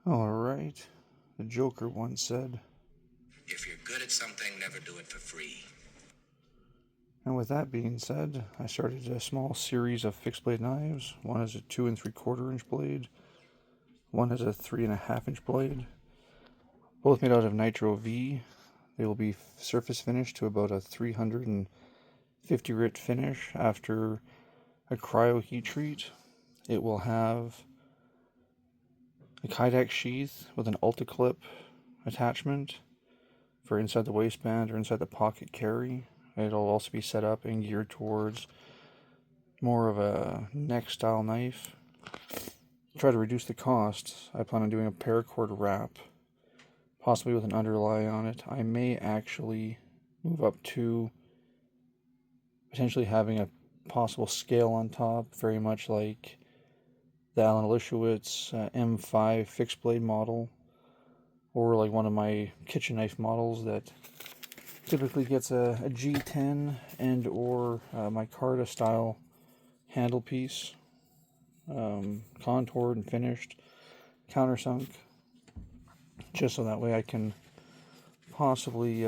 Alright. The Joker once said. If you're good at something, never do it for free. And with that being said, I started a small series of fixed blade knives. One is a 2 3/4 inch blade. One is a 3.5 inch blade. Both made out of Nitro V. They will be surface finished to about a 350 grit finish after a cryo heat treat. It will have a Kydex sheath with an Ultra Clip attachment for inside the waistband or inside the pocket carry. It'll also be set up and geared towards more of a neck style knife. To try to reduce the cost, I plan on doing a paracord wrap, possibly with an underlay on it. I may actually move up to potentially having a possible scale on top, very much like the Alan Lischewitz M5 fixed blade model, or like one of my kitchen knife models that typically gets a G10 and or my Carta style handle piece, contoured and finished, countersunk, just so that way I can possibly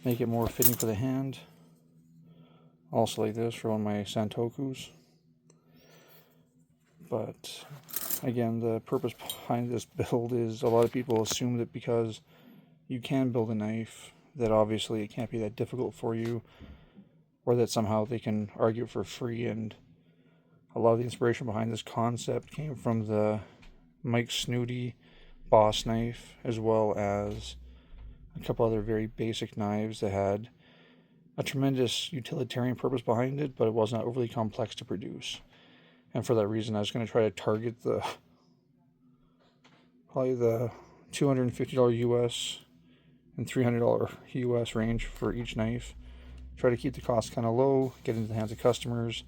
make it more fitting for the hand. Also like this for one of my Santokus. But again, the purpose behind this build is a lot of people assume that because you can build a knife, that obviously it can't be that difficult for you, or that somehow they can argue for free. And a lot of the inspiration behind this concept came from the Mike Snooty Boss knife, as well as a couple other very basic knives that had a tremendous utilitarian purpose behind it, but it was not overly complex to produce. And for that reason, I was going to try to target probably the $250 US and $300 US range for each knife. Try to keep the cost kind of low, get into the hands of customers,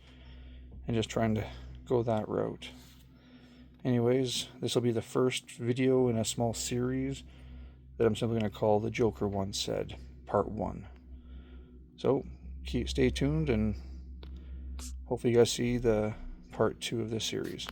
and just trying to go that route. Anyways, this will be the first video in a small series that I'm simply going to call The Joker Once Said, Part 1. So, stay tuned, and hopefully you guys see the Part 2 of this series.